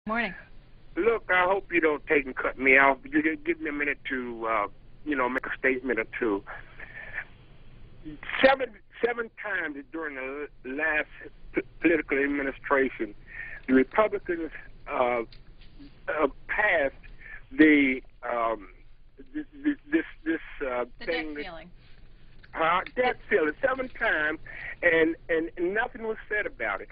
Morning. Look, I hope you don't take and cut me off. Give me a minute to, make a statement or two. Seven times during the last political administration, the Republicans passed the thing. Debt ceiling. Debt ceiling 7 times, and nothing was said about it.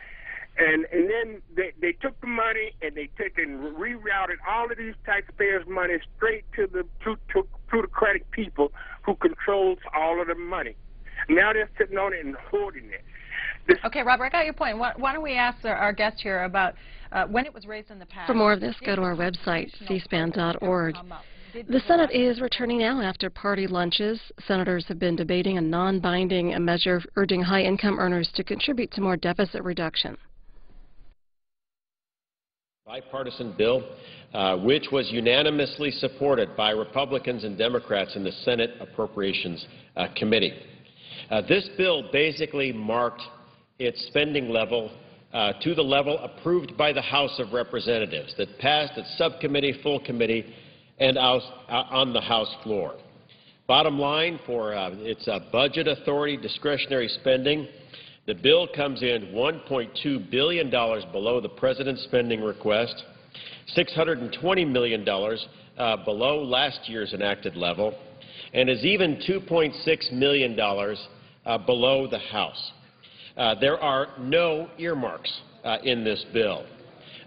And then they took the money and they took and rerouted all of these taxpayers' money straight to the plutocratic people who controls all of the money. Now they're sitting on it and hoarding it. Okay, Robert, I got your point. Why don't we ask our guest here about when it was raised in the past? For more of this, go to our website, cspan.org. The Senate is returning now after party lunches. Senators have been debating a non-binding measure urging high-income earners to contribute to more deficit reduction. Bipartisan bill, which was unanimously supported by Republicans and Democrats in the Senate Appropriations Committee. This bill basically marked its spending level to the level approved by the House of Representatives that passed at subcommittee, full committee, and on the House floor. Bottom line, for its budget authority discretionary spending, the bill comes in $1.2 billion below the President's spending request, $620 million below last year's enacted level, and is even $2.6 million below the House. There are no earmarks in this bill.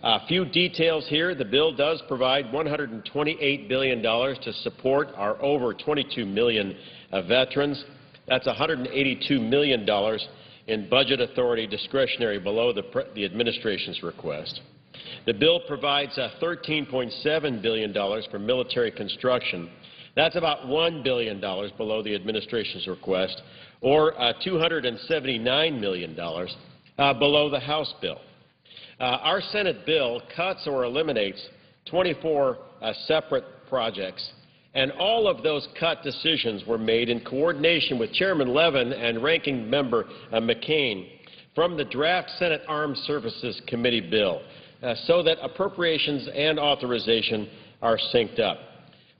A few details here. The bill does provide $128 billion to support our over 22 million veterans. That's $182 million in budget authority discretionary below the administration's request. The bill provides $13.7 billion for military construction. That's about $1 billion below the administration's request, or $279 million below the House bill. Our Senate bill cuts or eliminates 24 separate projects, and all of those cut decisions were made in coordination with Chairman Levin and Ranking Member McCain from the draft Senate Armed Services Committee bill so that appropriations and authorization are synced up.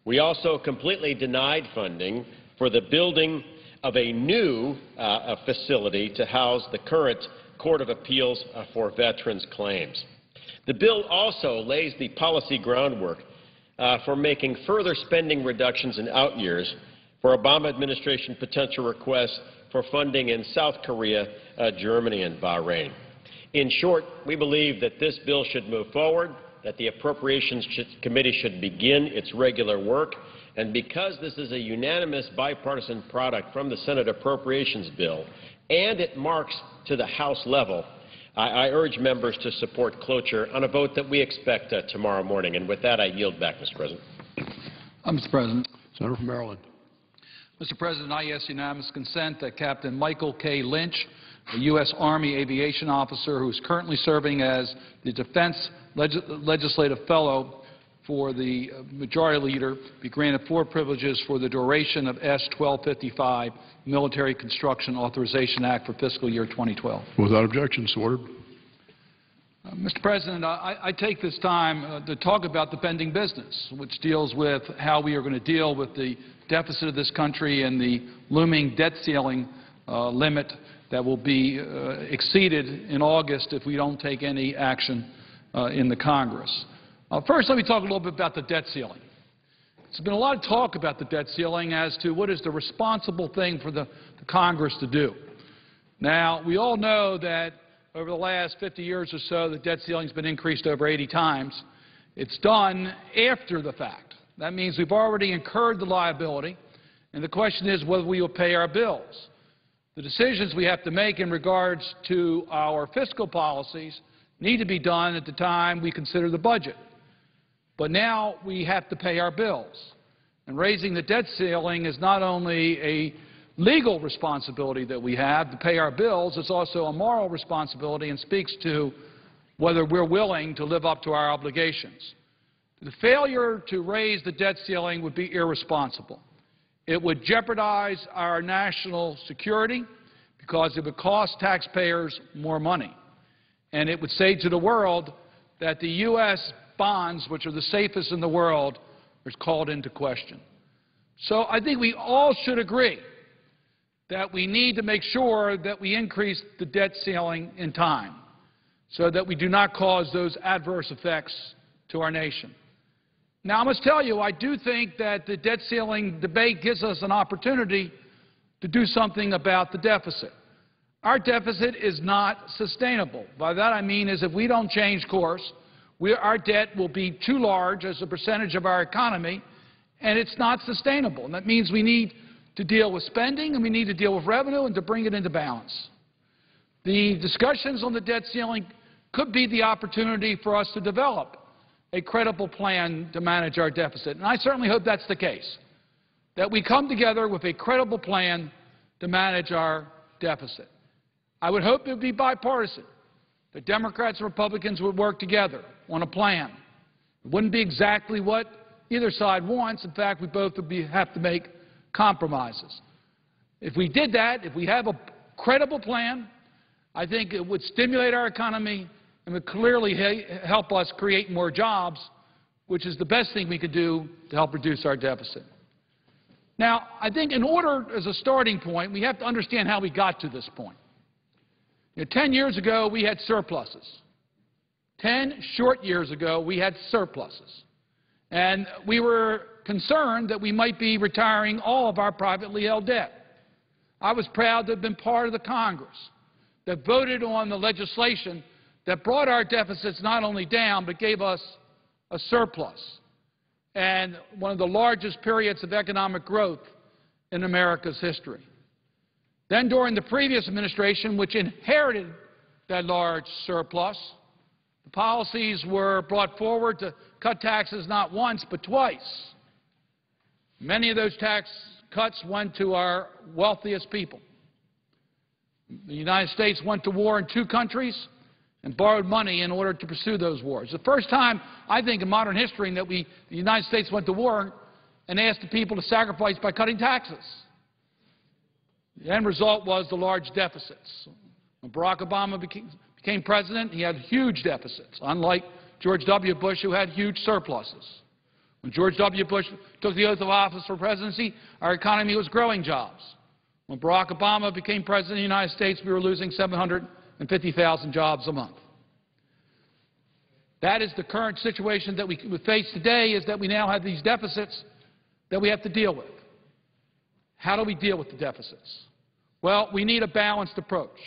We also completely denied funding for the building of a new facility to house the current Court of Appeals for Veterans Claims. The bill also lays the policy groundwork for making further spending reductions in out years for Obama administration potential requests for funding in South Korea, Germany, and Bahrain. In short, we believe that this bill should move forward, that the Appropriations Committee should begin its regular work, and because this is a unanimous bipartisan product from the Senate Appropriations Bill, and it marks to the House level, I urge members to support cloture on a vote that we expect tomorrow morning. And with that, I yield back, Mr. President. Mr. President. Senator from Maryland. Mr. President, I ask unanimous consent that Captain Michael K. Lynch, a U.S. Army aviation officer who is currently serving as the Defense Legislative Fellow for the Majority Leader, be granted 4 privileges for the duration of S-1255, Military Construction Authorization Act for fiscal year 2012. Without objection, so ordered. Mr. President, I take this time to talk about the pending business, which deals with how we are going to deal with the deficit of this country and the looming debt ceiling limit that will be exceeded in August if we don't take any action in the Congress. First, let me talk a little bit about the debt ceiling. There's been a lot of talk about the debt ceiling as to what is the responsible thing for the Congress to do. Now, we all know that over the last 50 years or so, the debt ceiling has been increased over 80 times. It's done after the fact. That means we've already incurred the liability, and the question is whether we will pay our bills. The decisions we have to make in regards to our fiscal policies need to be done at the time we consider the budget. But now we have to pay our bills. And raising the debt ceiling is not only a legal responsibility that we have to pay our bills, it's also a moral responsibility and speaks to whether we're willing to live up to our obligations. The failure to raise the debt ceiling would be irresponsible. It would jeopardize our national security because it would cost taxpayers more money. And it would say to the world, that the U.S. bonds, which are the safest in the world, are called into question. So I think we all should agree that we need to make sure that we increase the debt ceiling in time so that we do not cause those adverse effects to our nation. Now, I must tell you, I do think that the debt ceiling debate gives us an opportunity to do something about the deficit. Our deficit is not sustainable. By that I mean is if we don't change course, our debt will be too large as a percentage of our economy, and it's not sustainable. And that means we need to deal with spending and we need to deal with revenue and to bring it into balance. The discussions on the debt ceiling could be the opportunity for us to develop a credible plan to manage our deficit. And I certainly hope that's the case, that we come together with a credible plan to manage our deficit. I would hope it would be bipartisan, that Democrats and Republicans would work together on a plan. It wouldn't be exactly what either side wants. In fact, we both would have to make compromises. If we did that, if we have a credible plan, I think it would stimulate our economy and would clearly help us create more jobs, which is the best thing we could do to help reduce our deficit. Now, I think in order, as a starting point, we have to understand how we got to this point. 10 years ago, we had surpluses. 10 short years ago, we had surpluses. And we were concerned that we might be retiring all of our privately held debt. I was proud to have been part of the Congress that voted on the legislation that brought our deficits not only down, but gave us a surplus and one of the largest periods of economic growth in America's history. Then during the previous administration, which inherited that large surplus, the policies were brought forward to cut taxes not once but twice. Many of those tax cuts went to our wealthiest people. The United States went to war in 2 countries and borrowed money in order to pursue those wars. The first time, I think, in modern history that the United States went to war and asked the people to sacrifice by cutting taxes. The end result was the large deficits. When Barack Obama became president, he had huge deficits, unlike George W. Bush, who had huge surpluses. When George W. Bush took the oath of office for presidency, our economy was growing jobs. When Barack Obama became president of the United States, we were losing 750,000 jobs a month. That is the current situation that we face today, is that we now have these deficits that we have to deal with. How do we deal with the deficits? Well, we need a balanced approach.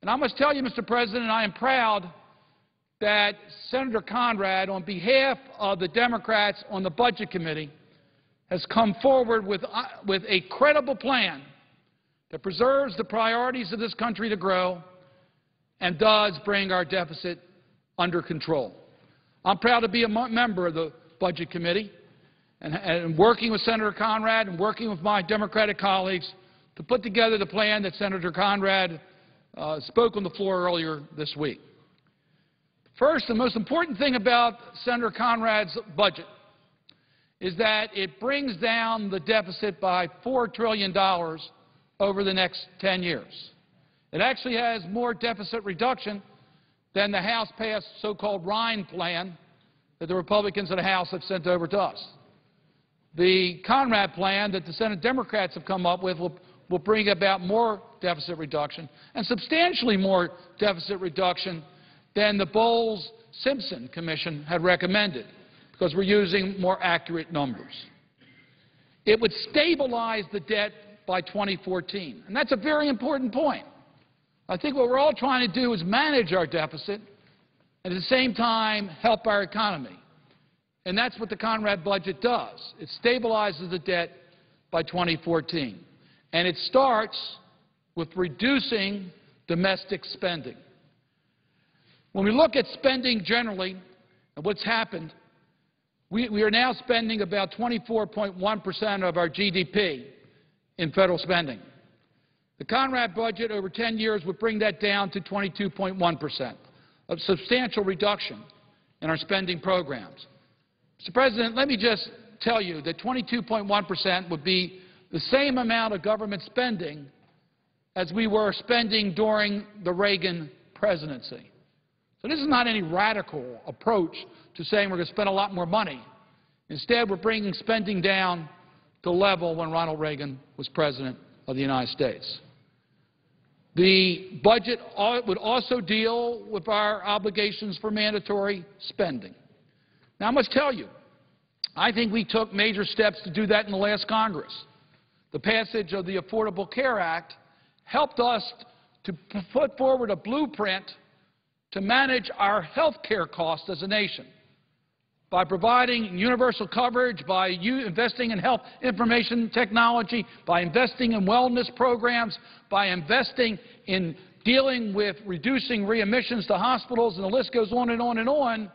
And I must tell you, Mr. President, I am proud that Senator Conrad, on behalf of the Democrats on the Budget Committee, has come forward with a credible plan that preserves the priorities of this country to grow and does bring our deficit under control. I'm proud to be a member of the Budget Committee and working with Senator Conrad and working with my Democratic colleagues to put together the plan that Senator Conrad spoke on the floor earlier this week. First, the most important thing about Senator Conrad's budget is that it brings down the deficit by $4 trillion over the next 10 years. It actually has more deficit reduction than the House-passed so-called Rhine plan that the Republicans in the House have sent over to us. The Conrad plan that the Senate Democrats have come up with will bring about more deficit reduction and substantially more deficit reduction than the Bowles-Simpson Commission had recommended, because we're using more accurate numbers. It would stabilize the debt by 2014, and that's a very important point. I think what we're all trying to do is manage our deficit and at the same time help our economy. And that's what the Conrad budget does. It stabilizes the debt by 2014. And it starts with reducing domestic spending. When we look at spending generally and what's happened, we are now spending about 24.1% of our GDP in federal spending. The Conrad budget over 10 years would bring that down to 22.1%, a substantial reduction in our spending programs. Mr. President, let me just tell you that 22.1% would be the same amount of government spending as we were spending during the Reagan presidency. So this is not any radical approach to saying we're going to spend a lot more money. Instead, we're bringing spending down to level when Ronald Reagan was President of the United States. The budget would also deal with our obligations for mandatory spending. Now, I must tell you, I think we took major steps to do that in the last Congress. The passage of the Affordable Care Act helped us to put forward a blueprint to manage our health care costs as a nation by providing universal coverage, by investing in health information technology, by investing in wellness programs, by investing in dealing with reducing readmissions to hospitals, and the list goes on and on and on.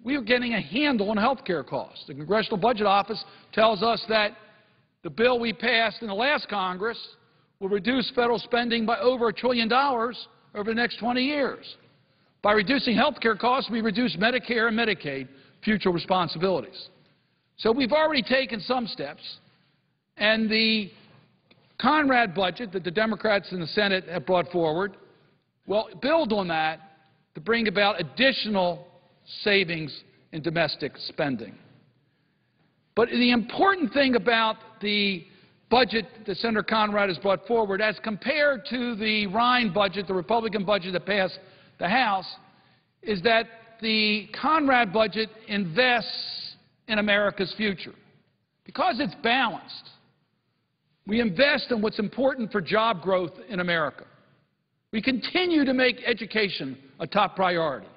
We are getting a handle on health care costs. The Congressional Budget Office tells us that the bill we passed in the last Congress will reduce federal spending by over $1 trillion over the next 20 years. By reducing health care costs, we reduce Medicare and Medicaid future responsibilities. So we've already taken some steps, and the Conrad budget that the Democrats in the Senate have brought forward will build on that to bring about additional savings in domestic spending. But the important thing about the budget that Senator Conrad has brought forward, as compared to the Ryan budget, the Republican budget that passed the House, is that the Conrad budget invests in America's future. Because it's balanced, we invest in what's important for job growth in America. We continue to make education a top priority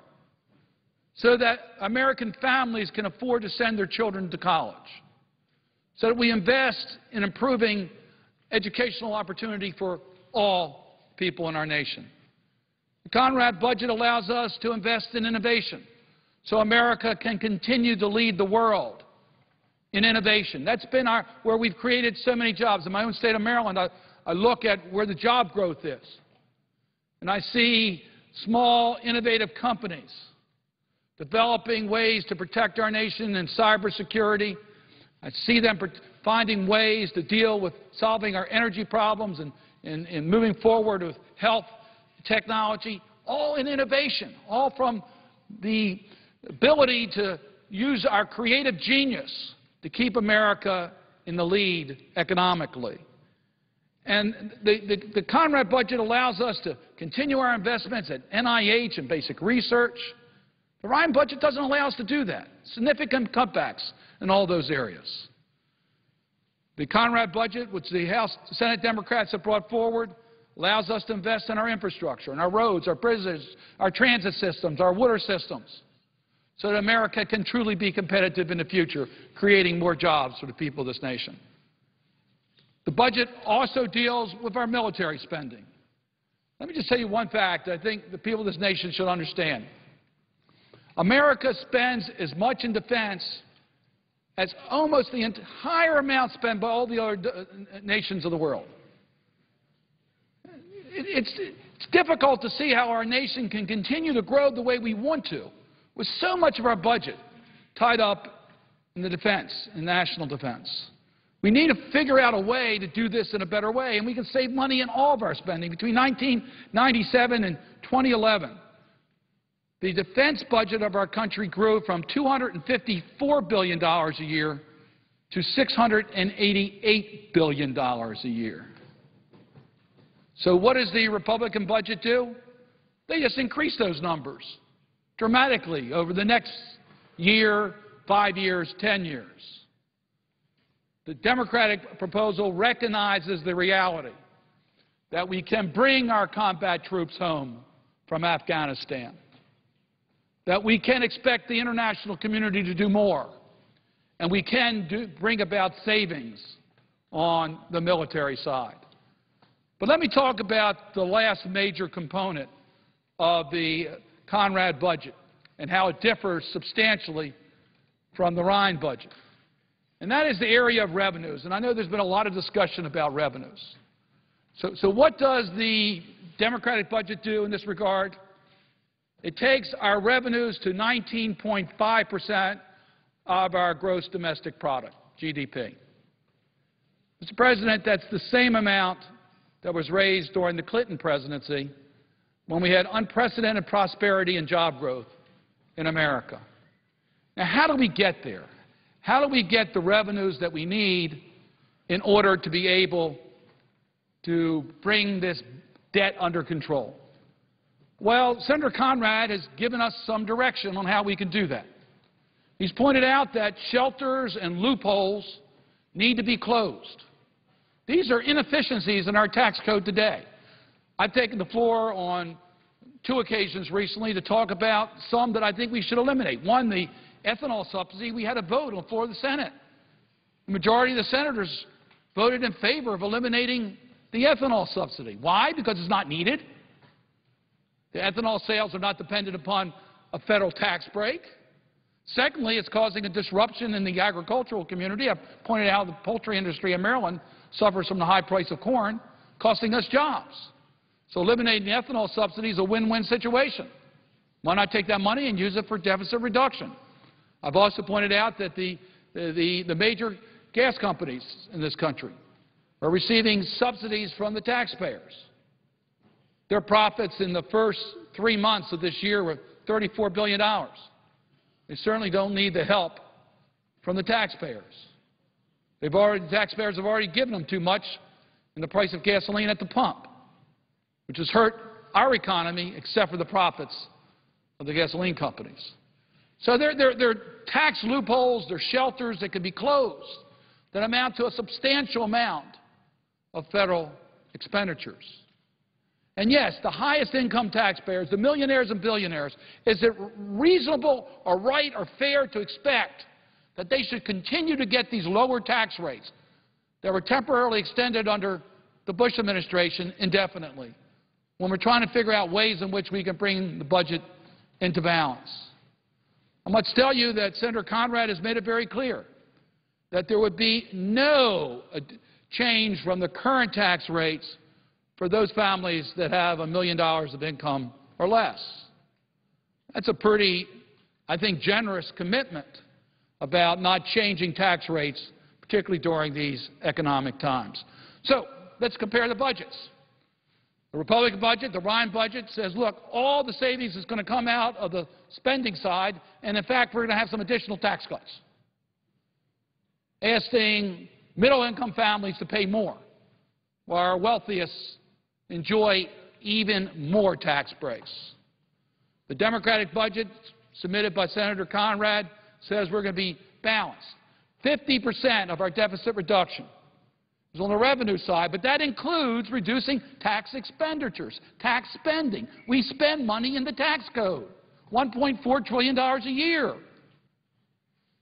so that American families can afford to send their children to college, so that we invest in improving educational opportunity for all people in our nation. The Conrad budget allows us to invest in innovation so America can continue to lead the world in innovation. That's been where we've created so many jobs. In my own state of Maryland, I look at where the job growth is, and I see small, innovative companies developing ways to protect our nation in cybersecurity. I see them finding ways to deal with solving our energy problems and moving forward with health technology, all in innovation, all from the ability to use our creative genius to keep America in the lead economically. And the Conrad budget allows us to continue our investments at NIH and basic research. The Ryan budget doesn't allow us to do that. Significant cutbacks in all those areas. The Conrad budget, which the House, Senate Democrats have brought forward, allows us to invest in our infrastructure, in our roads, our bridges, our transit systems, our water systems, so that America can truly be competitive in the future, creating more jobs for the people of this nation. The budget also deals with our military spending. Let me just tell you one fact I think the people of this nation should understand. America spends as much in defense as almost the entire amount spent by all the other nations of the world. It's difficult to see how our nation can continue to grow the way we want to, with so much of our budget tied up in the defense, in national defense. We need to figure out a way to do this in a better way, and we can save money in all of our spending. Between 1997 and 2011, the defense budget of our country grew from $254 billion a year to $688 billion a year. So what does the Republican budget do? They just increase those numbers dramatically over the next year, 5 years, 10 years. The Democratic proposal recognizes the reality that we can bring our combat troops home from Afghanistan, that we can expect the international community to do more, and we can bring about savings on the military side. But let me talk about the last major component of the Conrad budget and how it differs substantially from the Ryan budget. And that is the area of revenues. And I know there's been a lot of discussion about revenues. So what does the Democratic budget do in this regard? It takes our revenues to 19.5% of our gross domestic product, GDP. Mr. President, that's the same amount that was raised during the Clinton presidency when we had unprecedented prosperity and job growth in America. Now, how do we get there? How do we get the revenues that we need in order to be able to bring this debt under control? Well, Senator Conrad has given us some direction on how we can do that. He's pointed out that shelters and loopholes need to be closed. These are inefficiencies in our tax code today. I've taken the floor on 2 occasions recently to talk about some that I think we should eliminate. One, the ethanol subsidy. We had a vote on the floor of the Senate. The majority of the senators voted in favor of eliminating the ethanol subsidy. Why? Because it's not needed. The ethanol sales are not dependent upon a federal tax break. Secondly, it's causing a disruption in the agricultural community. I've pointed out the poultry industry in Maryland suffers from the high price of corn, costing us jobs. So eliminating the ethanol subsidy is a win-win situation. Why not take that money and use it for deficit reduction? I've also pointed out that the major gas companies in this country are receiving subsidies from the taxpayers. Their profits in the first 3 months of this year were $34 billion. They certainly don't need the help from the taxpayers. The taxpayers have already given them too much in the price of gasoline at the pump, which has hurt our economy except for the profits of the gasoline companies. So there are tax loopholes, there are shelters that can be closed that amount to a substantial amount of federal expenditures. And yes, the highest income taxpayers, the millionaires and billionaires, is it reasonable or right or fair to expect that they should continue to get these lower tax rates that were temporarily extended under the Bush administration indefinitely when we're trying to figure out ways in which we can bring the budget into balance? I must tell you that Senator Conrad has made it very clear that there would be no change from the current tax rates for those families that have $1 million of income or less. That's a pretty, I think, generous commitment about not changing tax rates, particularly during these economic times. So let's compare the budgets. The Republican budget, the Ryan budget, says, look, all the savings is going to come out of the spending side, and in fact, we're going to have some additional tax cuts, asking middle-income families to pay more, while our wealthiest enjoy even more tax breaks. The Democratic budget submitted by Senator Conrad says we're going to be balanced. 50% of our deficit reduction is on the revenue side, but that includes reducing tax expenditures, tax spending. We spend money in the tax code, $1.4 trillion a year.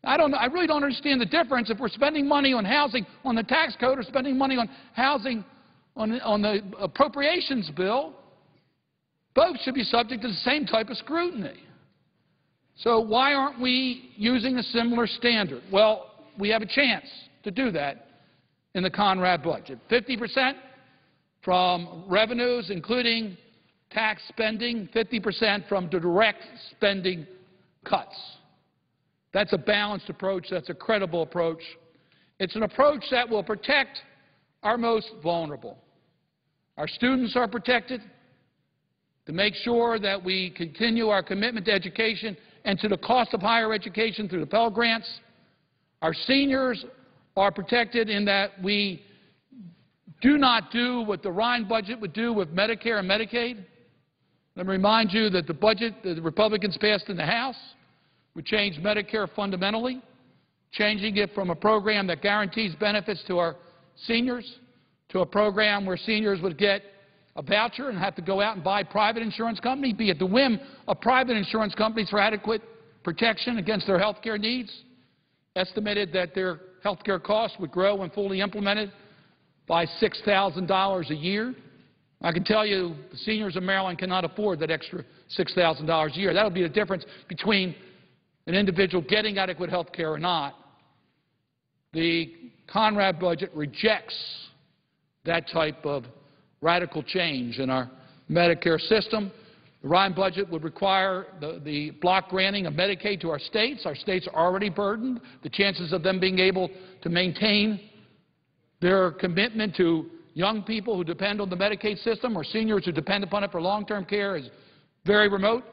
I really don't understand the difference if we're spending money on housing on the tax code or spending money on housing on the appropriations bill. Both should be subject to the same type of scrutiny. So why aren't we using a similar standard? Well, we have a chance to do that in the Conrad budget. 50% from revenues, including tax spending, 50% from direct spending cuts. That's a balanced approach. That's a credible approach. It's an approach that will protect our most vulnerable. Our students are protected to make sure that we continue our commitment to education and to the cost of higher education through the Pell Grants. Our seniors are protected in that we do not do what the Ryan budget would do with Medicare and Medicaid. Let me remind you that the budget that the Republicans passed in the House would change Medicare fundamentally, changing it from a program that guarantees benefits to our seniors to a program where seniors would get a voucher and have to go out and buy private insurance company, be at the whim of private insurance companies for adequate protection against their health care needs. Estimated that their health care costs would grow when fully implemented by $6,000 a year. I can tell you the seniors of Maryland cannot afford that extra $6,000 a year. That would be the difference between an individual getting adequate health care or not. The Conrad budget rejects that type of radical change in our Medicare system. The Ryan budget would require the block granting of Medicaid to our states. Our states are already burdened. The chances of them being able to maintain their commitment to young people who depend on the Medicaid system or seniors who depend upon it for long-term care is very remote.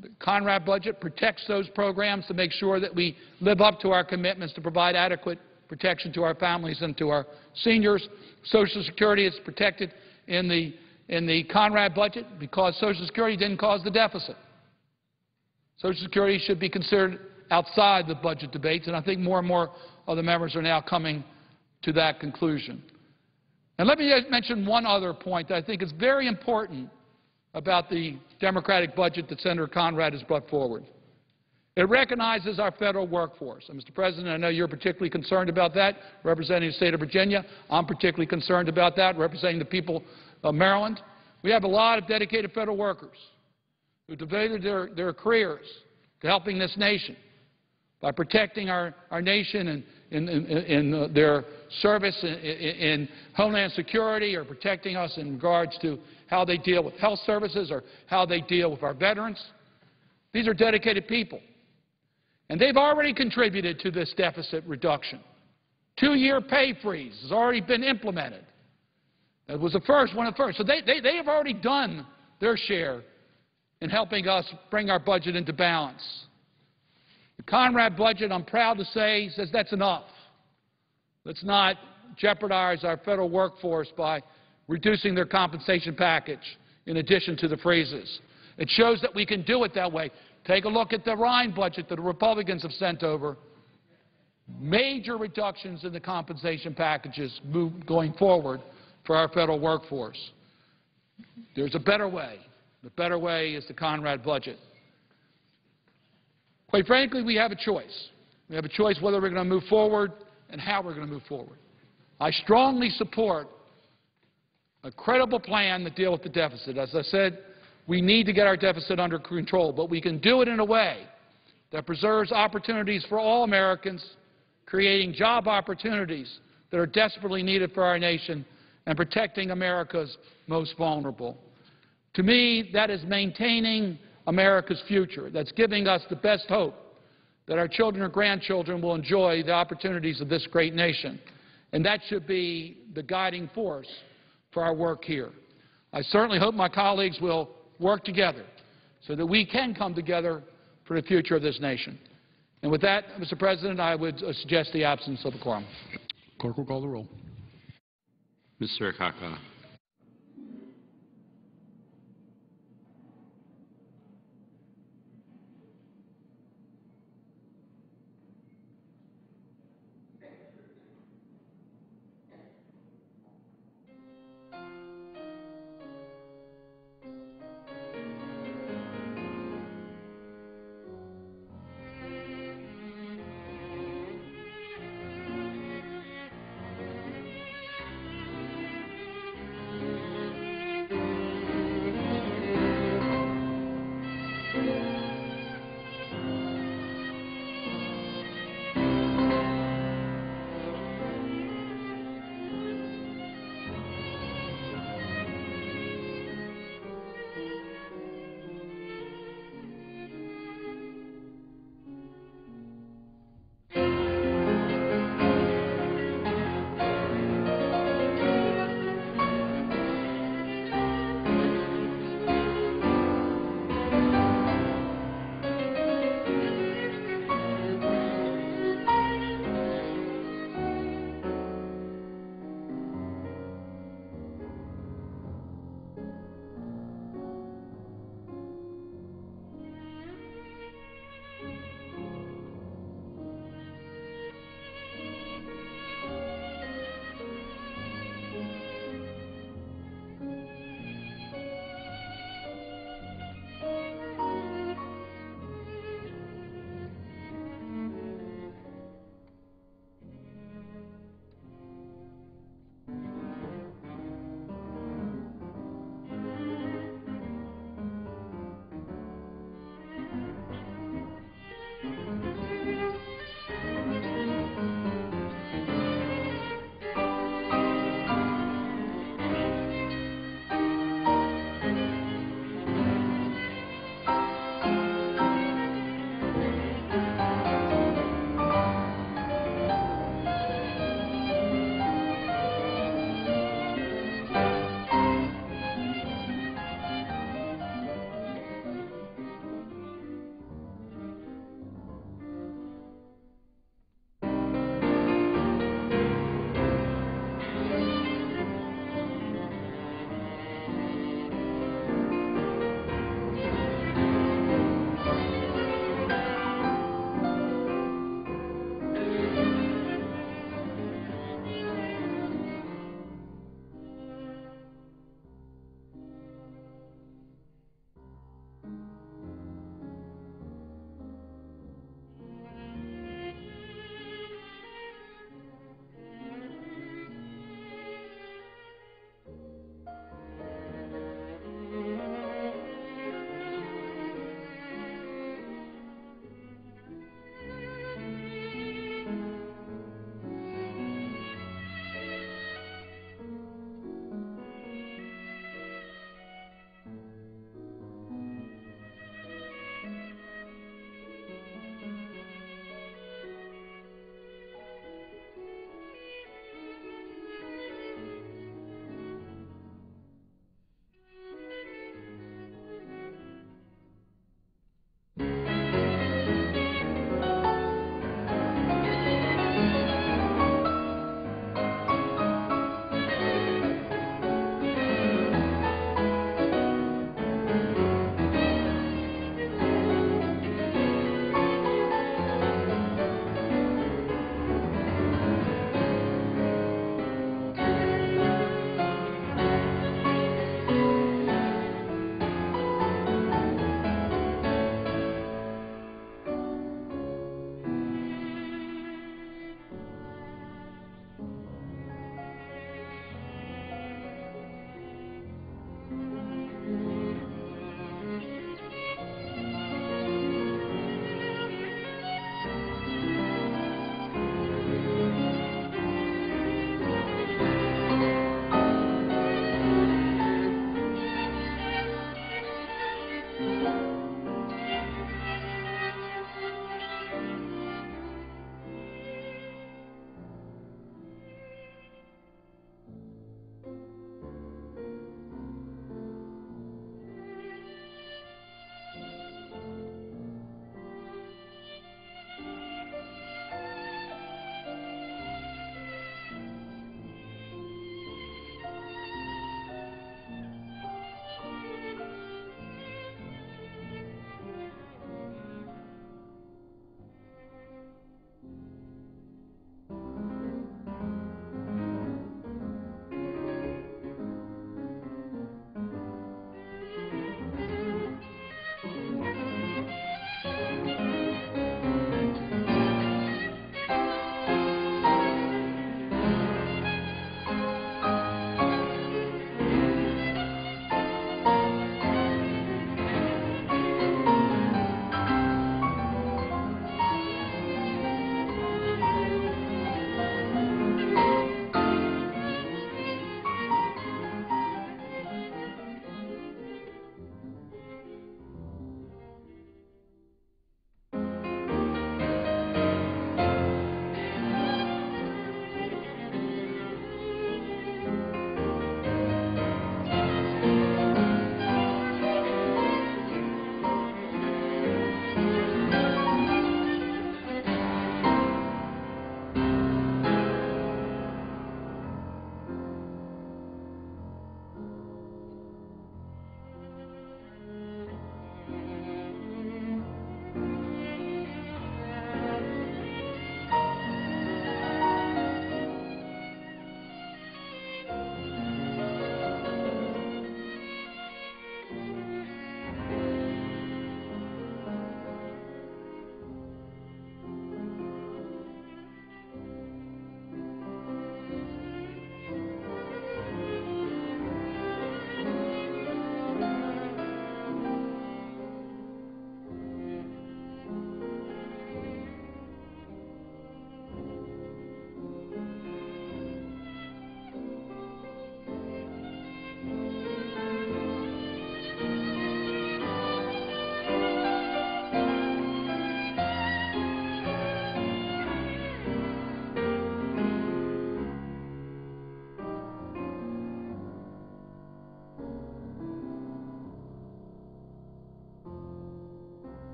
The Conrad budget protects those programs to make sure that we live up to our commitments to provide adequate protection to our families and to our seniors. Social Security is protected in the Conrad budget because Social Security didn't cause the deficit. Social Security should be considered outside the budget debates, and I think more and more of the members are now coming to that conclusion. And let me mention one other point that I think is very important about the Democratic budget that Senator Conrad has brought forward. It recognizes our federal workforce. And, Mr. President, I know you're particularly concerned about that, representing the state of Virginia. I'm particularly concerned about that, representing the people of Maryland. We have a lot of dedicated federal workers who devoted their careers to helping this nation by protecting our nation in their service in Homeland Security, or protecting us in regards to how they deal with health services or how they deal with our veterans. These are dedicated people. And they've already contributed to this deficit reduction. 2-year pay freeze has already been implemented. That was the first, one of the first. So they have already done their share in helping us bring our budget into balance. The Conrad budget, I'm proud to say, says that's enough. Let's not jeopardize our federal workforce by reducing their compensation package in addition to the freezes. It shows that we can do it that way. Take a look at the Ryan budget that the Republicans have sent over. Major reductions in the compensation packages going forward for our federal workforce. There's a better way. The better way is the Conrad budget. Quite frankly, we have a choice. We have a choice whether we're going to move forward and how we're going to move forward. I strongly support a credible plan to deal with the deficit. As I said, we need to get our deficit under control, but we can do it in a way that preserves opportunities for all Americans, creating job opportunities that are desperately needed for our nation, and protecting America's most vulnerable. To me, that is maintaining America's future. That's giving us the best hope that our children or grandchildren will enjoy the opportunities of this great nation. And that should be the guiding force for our work here. I certainly hope my colleagues will work together so that we can come together for the future of this nation. And with that, Mr. President, I would suggest the absence of a quorum. Clerk will call the roll. Mr. Akaka.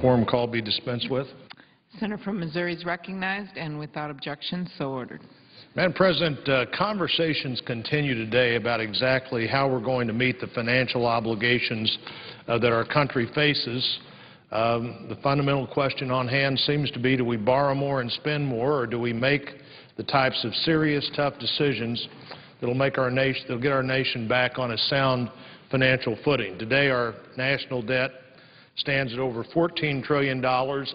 Quorum call be dispensed with. Senator from Missouri is recognized, and without objection, so ordered. Madam President, conversations continue today about exactly how we're going to meet the financial obligations that our country faces. The fundamental question on hand seems to be, do we borrow more and spend more, or do we make the types of serious, tough decisions that will make our nation, that'll get our nation back on a sound financial footing? Today, our national debt stands at over $14 trillion.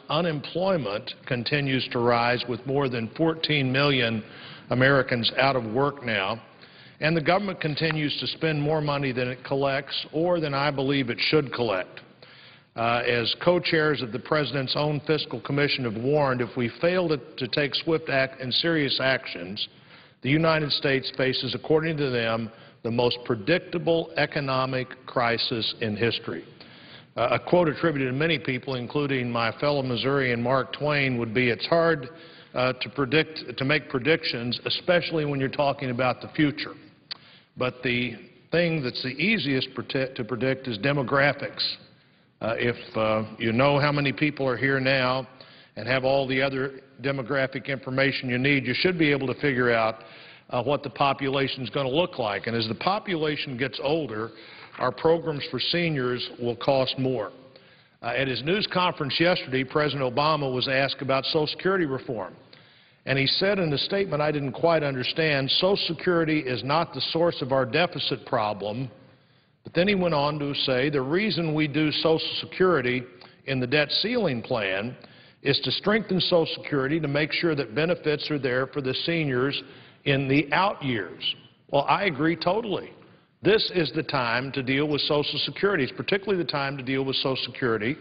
Unemployment continues to rise, with more than 14 million Americans out of work now. And the government continues to spend more money than it collects, or than I believe it should collect. As co-chairs of the President's own Fiscal Commission have warned, if we fail to take swift and serious actions, the United States faces, according to them, the most predictable economic crisis in history. A quote attributed to many people, including my fellow Missourian Mark Twain, would be, "It's hard to make predictions, especially when you're talking about the future. But the thing that's the easiest to predict is demographics. If you know how many people are here now and have all the other demographic information you need, you should be able to figure out what the population is going to look like. And as the population gets older, our programs for seniors will cost more." At his news conference yesterday, President Obama was asked about Social Security reform. And he said in a statement I didn't quite understand, Social Security is not the source of our deficit problem. But then he went on to say the reason we do Social Security in the debt ceiling plan is to strengthen Social Security to make sure that benefits are there for the seniors in the out years. Well, I agree totally. This is the time to deal with Social Security. It's particularly the time to deal with Social Security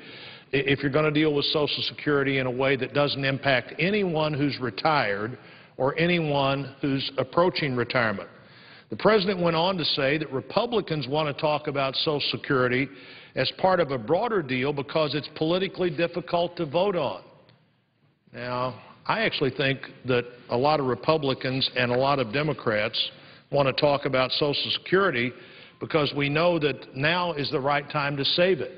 if you're going to deal with Social Security in a way that doesn't impact anyone who's retired or anyone who's approaching retirement. The President went on to say that Republicans want to talk about Social Security as part of a broader deal because it's politically difficult to vote on. Now, I actually think that a lot of Republicans and a lot of Democrats want to talk about Social Security because we know that now is the right time to save it.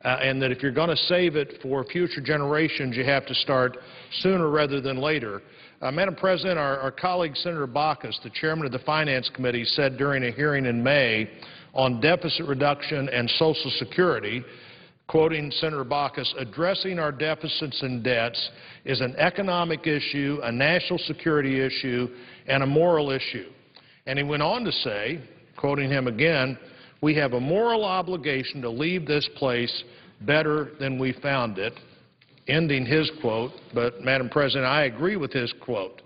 And that if you're going to save it for future generations, you have to start sooner rather than later. Madam President, our colleague Senator Baucus, the chairman of the Finance Committee, said during a hearing in May on deficit reduction and Social Security, quoting Senator Baucus, "Addressing our deficits and debts is an economic issue, a national security issue, and a moral issue." And he went on to say, quoting him again, "We have a moral obligation to leave this place better than we found it," ending his quote. But, Madam President, I agree with his quote.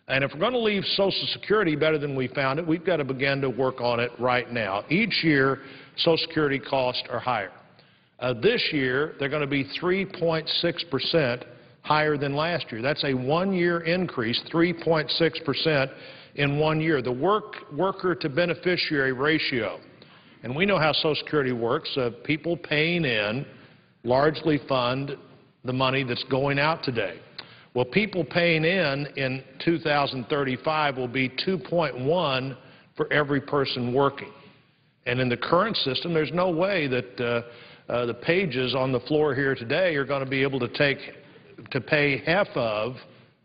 And if we're going to leave Social Security better than we found it, we've got to begin to work on it right now. Each year, Social Security costs are higher. This year, they're going to be 3.6% higher than last year. That's a one-year increase, 3.6% in 1 year. The worker-to-beneficiary ratio And we know how Social Security works. People paying in largely fund the money that's going out today. Well, people paying in 2035 will be 2.1 for every person working. And in the current system, there's no way that the pages on the floor here today are going to be able to pay half of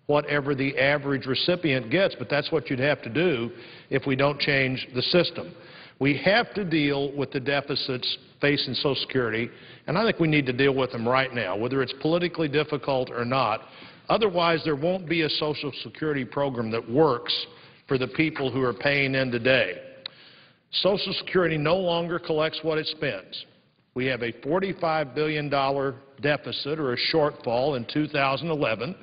whatever the average recipient gets, but that's what you'd have to do if we don't change the system. We have to deal with the deficits facing Social Security, and I think we need to deal with them right now, whether it's politically difficult or not. Otherwise, there won't be a Social Security program that works for the people who are paying in today. Social Security no longer collects what it spends. We have a $45 billion deficit or a shortfall in 2011,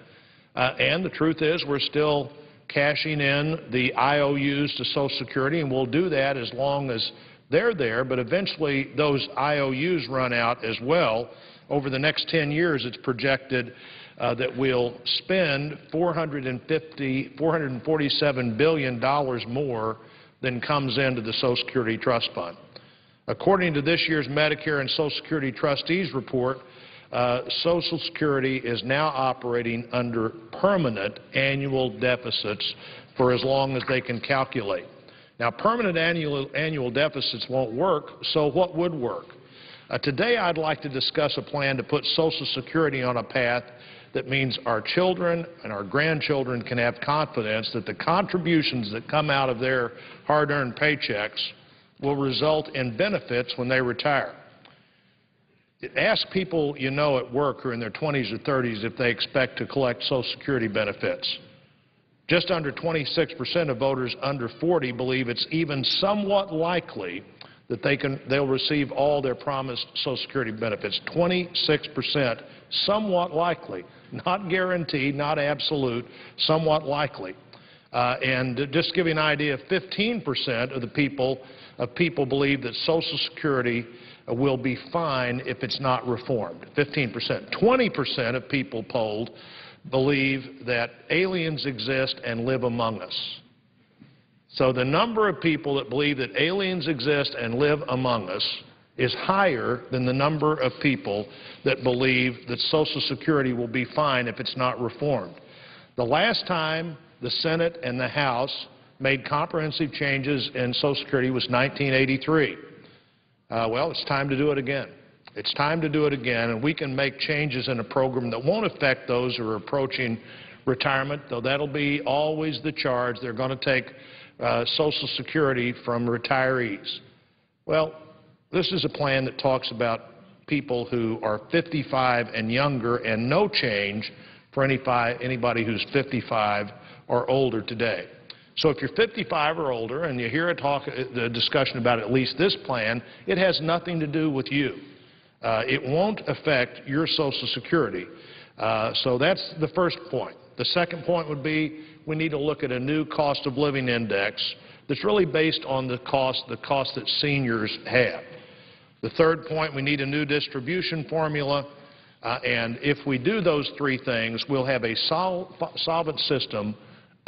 and the truth is we're still cashing in the IOUs to Social Security, and we'll do that as long as they're there, but eventually those IOUs run out as well. Over the next 10 years, it's projected that we'll spend $447 billion more than comes into the Social Security Trust Fund. According to this year's Medicare and Social Security Trustees report, Social Security is now operating under permanent annual deficits for as long as they can calculate. Now, permanent annual deficits won't work, so what would work? Today, I'd like to discuss a plan to put Social Security on a path that means our children and our grandchildren can have confidence that the contributions that come out of their hard-earned paychecks will result in benefits when they retire. Ask people you know at work who are in their 20s or 30s if they expect to collect Social Security benefits. Just under 26% of voters under 40 believe it's even somewhat likely that they'll receive all their promised Social Security benefits. 26%, somewhat likely, not guaranteed, not absolute, somewhat likely. And just to give you an idea, 15% of the people believe that Social Security will be fine if it's not reformed. 15%. 20% of people polled believe that aliens exist and live among us. So the number of people that believe that aliens exist and live among us is higher than the number of people that believe that Social Security will be fine if it's not reformed. The last time the Senate and the House made comprehensive changes in Social Security was 1983. Well, it's time to do it again. It's time to do it again, and we can make changes in a program that won't affect those who are approaching retirement, though that'll be always the charge. They're going to take Social Security from retirees. Well, this is a plan that talks about people who are 55 and younger and no change for anybody who's 55 or older today. So if you're 55 or older and you hear the discussion about at least this plan, it has nothing to do with you. It won't affect your Social Security. So that's the first point. The second point would be we need to look at a new cost of living index that's really based on the cost that seniors have. The third point, we need a new distribution formula. And if we do those three things, we'll have a solvent system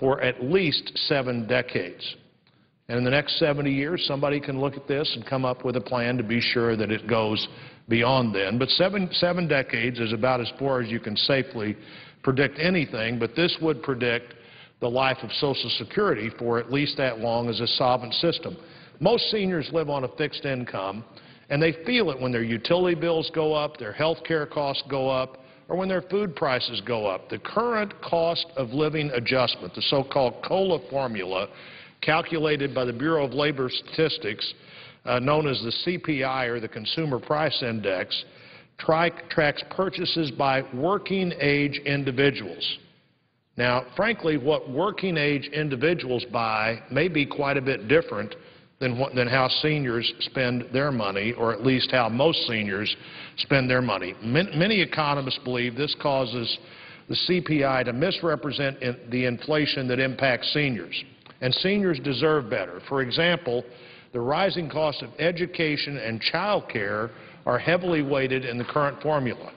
for at least 7 decades. And in the next 70 years, somebody can look at this and come up with a plan to be sure that it goes beyond then. But seven decades is about as far as you can safely predict anything, but this would predict the life of Social Security for at least that long as a solvent system. Most seniors live on a fixed income, and they feel it when their utility bills go up, their health care costs go up, or when their food prices go up. The current cost of living adjustment, the so-called COLA formula, calculated by the Bureau of Labor Statistics, known as the CPI, or the Consumer Price Index, tracks purchases by working-age individuals. Now, frankly, what working-age individuals buy may be quite a bit different than how seniors spend their money, or at least how most seniors spend their money. Many economists believe this causes the CPI to misrepresent the inflation that impacts seniors, and seniors deserve better. For example, the rising cost of education and child care are heavily weighted in the current formula.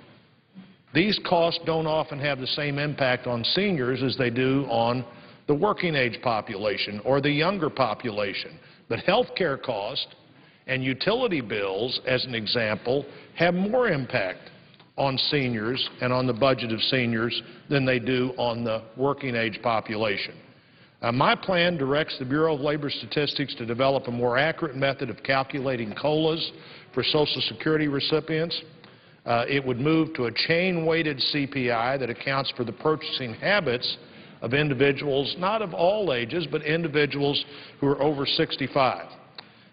These costs don't often have the same impact on seniors as they do on the working-age population or the younger population. But health care cost And utility bills, as an example, have more impact on seniors and on the budget of seniors than they do on the working age population. My plan directs the Bureau of Labor Statistics to develop a more accurate method of calculating COLAs for Social Security recipients. It would move to a chain-weighted CPI that accounts for the purchasing habits of individuals, not of all ages, but individuals who are over 65.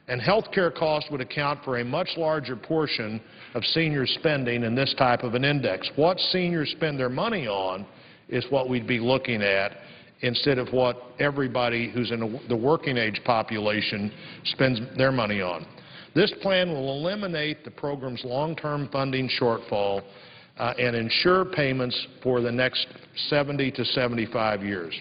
And health care costs would account for a much larger portion of senior spending in this type of an index. What seniors spend their money on is what we'd be looking at instead of what everybody who's in the working age population spends their money on. This plan will eliminate the program's long-term funding shortfall and ensure payments for the next 70 to 75 years.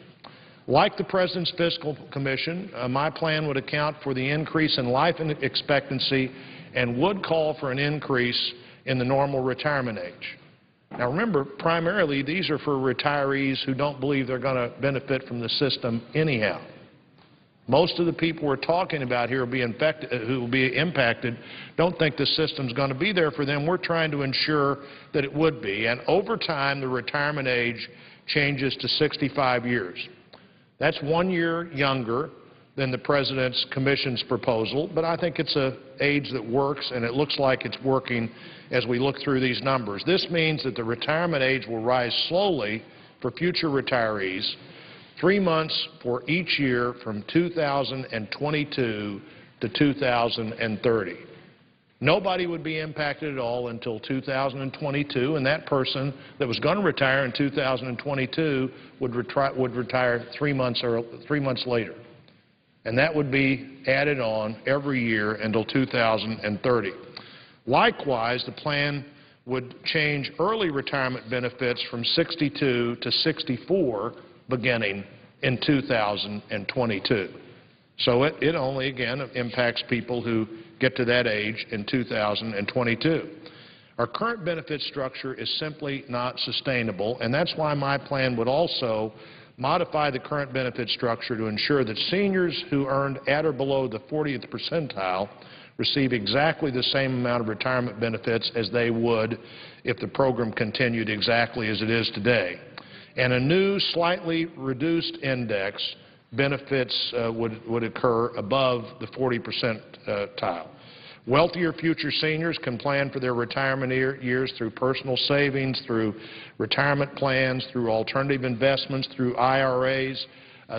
Like the President's Fiscal Commission, my plan would account for the increase in life expectancy and would call for an increase in the normal retirement age. Now remember, primarily these are for retirees who don't believe they're going to benefit from the system anyhow. Most of the people we're talking about here who will be impacted don't think the system's going to be there for them. We're trying to ensure that it would be. And over time, the retirement age changes to 65 years. That's 1 year younger than the President's Commission's proposal, but I think it's an age that works, and it looks like it's working as we look through these numbers. This means that the retirement age will rise slowly for future retirees, 3 months for each year from 2022 to 2030. Nobody would be impacted at all until 2022, and that person that was going to retire in 2022 would retire 3 months later. And that would be added on every year until 2030. Likewise, the plan would change early retirement benefits from 62 to 64 beginning in 2022. So it only, again, impacts people who get to that age in 2022. Our current benefit structure is simply not sustainable, and that's why my plan would also modify the current benefit structure to ensure that seniors who earned at or below the 40th percentile receive exactly the same amount of retirement benefits as they would if the program continued exactly as it is today. And a new, slightly reduced index benefits would occur above the 40 percentile. Wealthier future seniors can plan for their retirement years through personal savings, through retirement plans, through alternative investments, through IRAs,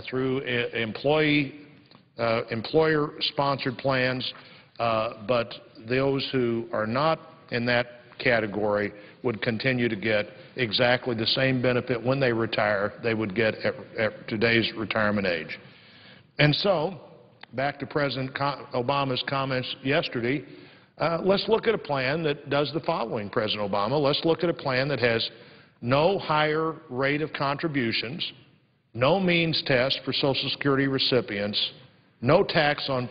through employer-sponsored plans, but those who are not in that category would continue to get exactly the same benefit when they retire they would get at today's retirement age. And so, back to President Obama's comments yesterday, let's look at a plan that does the following, President Obama. Let's look at a plan that has no higher rate of contributions, no means test for Social Security recipients, no tax on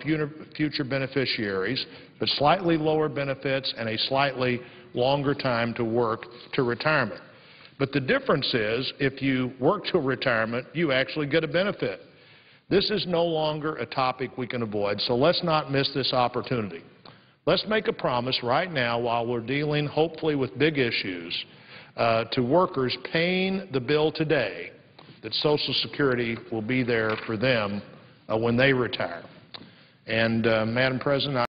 future beneficiaries, but slightly lower benefits and a slightly longer time to work to retirement. But the difference is, if you work to retirement, you actually get a benefit. This is no longer a topic we can avoid, so let's not miss this opportunity. Let's make a promise right now, while we're dealing, hopefully, with big issues, to workers paying the bill today, that Social Security will be there for them when they retire. And, Madam President,